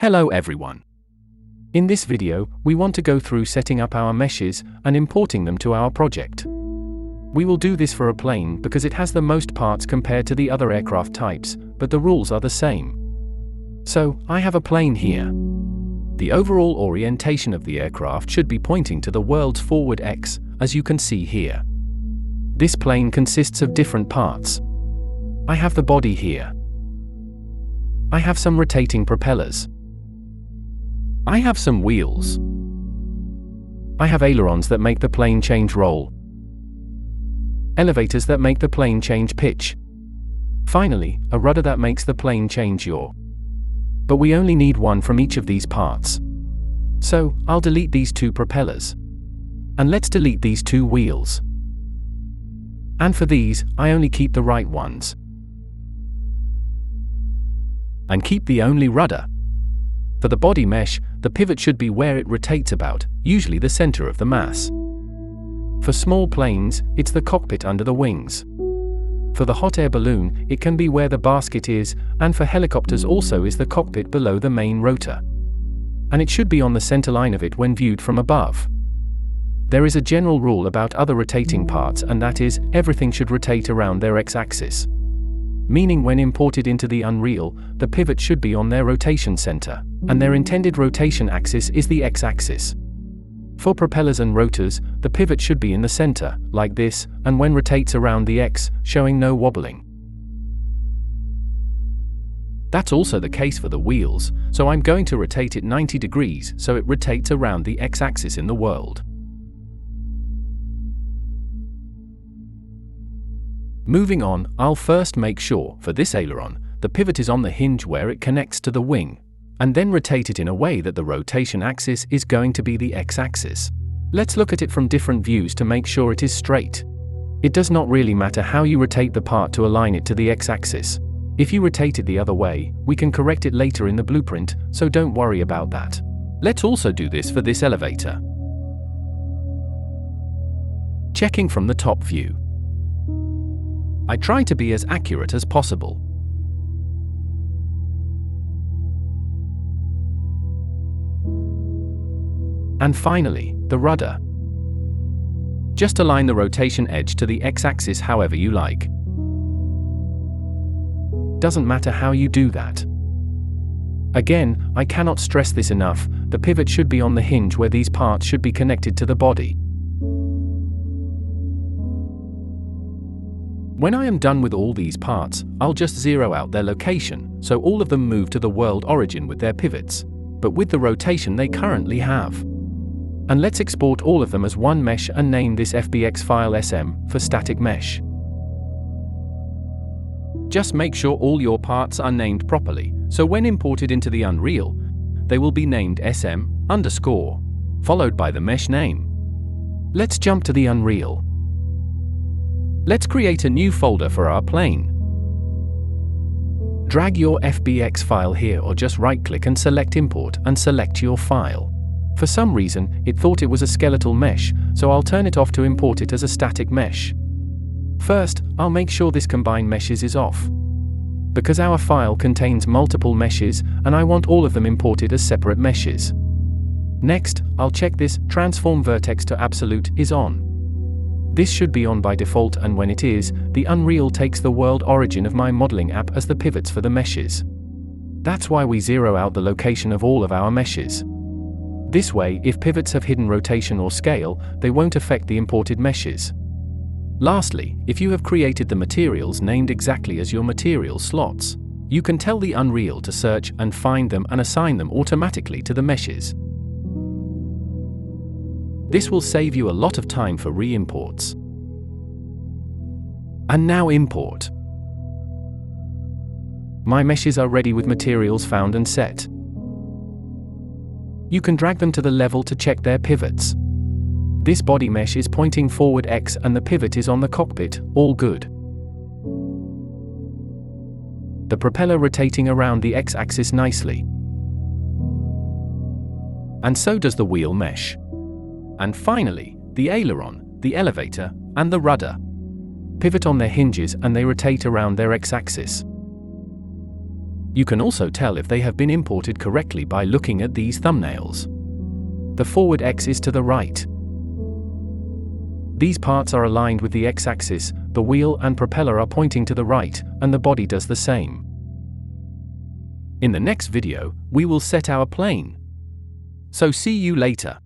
Hello everyone. In this video, we want to go through setting up our meshes and importing them to our project. We will do this for a plane because it has the most parts compared to the other aircraft types, but the rules are the same. So, I have a plane here. The overall orientation of the aircraft should be pointing to the world's forward X, as you can see here. This plane consists of different parts. I have the body here. I have some rotating propellers. I have some wheels. I have ailerons that make the plane change roll. Elevators that make the plane change pitch. Finally, a rudder that makes the plane change yaw. But we only need one from each of these parts. So, I'll delete these two propellers. And let's delete these two wheels. And for these, I only keep the right ones. And keep the only rudder. For the body mesh, the pivot should be where it rotates about, usually the center of the mass. For small planes, it's the cockpit under the wings. For the hot air balloon, it can be where the basket is, and for helicopters also is the cockpit below the main rotor. And it should be on the center line of it when viewed from above. There is a general rule about other rotating parts, and that is, everything should rotate around their x-axis. Meaning when imported into the Unreal, the pivot should be on their rotation center, and their intended rotation axis is the x-axis. For propellers and rotors, the pivot should be in the center, like this, and when rotates around the x, showing no wobbling. That's also the case for the wheels, so I'm going to rotate it 90 degrees so it rotates around the x-axis in the world. Moving on, I'll first make sure, for this aileron, the pivot is on the hinge where it connects to the wing, and then rotate it in a way that the rotation axis is going to be the x-axis. Let's look at it from different views to make sure it is straight. It does not really matter how you rotate the part to align it to the x-axis. If you rotate it the other way, we can correct it later in the blueprint, so don't worry about that. Let's also do this for this elevator. Checking from the top view. I try to be as accurate as possible. And finally, the rudder. Just align the rotation edge to the x-axis however you like. Doesn't matter how you do that. Again, I cannot stress this enough, the pivot should be on the hinge where these parts should be connected to the body. When I am done with all these parts, I'll just zero out their location, so all of them move to the world origin with their pivots, but with the rotation they currently have. And let's export all of them as one mesh and name this FBX file SM for static mesh. Just make sure all your parts are named properly, so when imported into the Unreal, they will be named SM_, followed by the mesh name. Let's jump to the Unreal. Let's create a new folder for our plane. Drag your FBX file here or just right-click and select Import and select your file. For some reason, it thought it was a skeletal mesh, so I'll turn it off to import it as a static mesh. First, I'll make sure this combine meshes is off. Because our file contains multiple meshes, and I want all of them imported as separate meshes. Next, I'll check this transform vertex to absolute is on. This should be on by default, and when it is, the Unreal takes the world origin of my modeling app as the pivots for the meshes. That's why we zero out the location of all of our meshes. This way, if pivots have hidden rotation or scale, they won't affect the imported meshes. Lastly, if you have created the materials named exactly as your material slots, you can tell the Unreal to search and find them and assign them automatically to the meshes. This will save you a lot of time for re-imports. And now import. My meshes are ready with materials found and set. You can drag them to the level to check their pivots. This body mesh is pointing forward X and the pivot is on the cockpit, all good. The propeller rotating around the X-axis nicely. And so does the wheel mesh. And finally, the aileron, the elevator, and the rudder. pivot on their hinges and they rotate around their x-axis. You can also tell if they have been imported correctly by looking at these thumbnails. The forward X is to the right. These parts are aligned with the X-axis, the wheel and propeller are pointing to the right, and the body does the same. In the next video, we will set our plane. So see you later.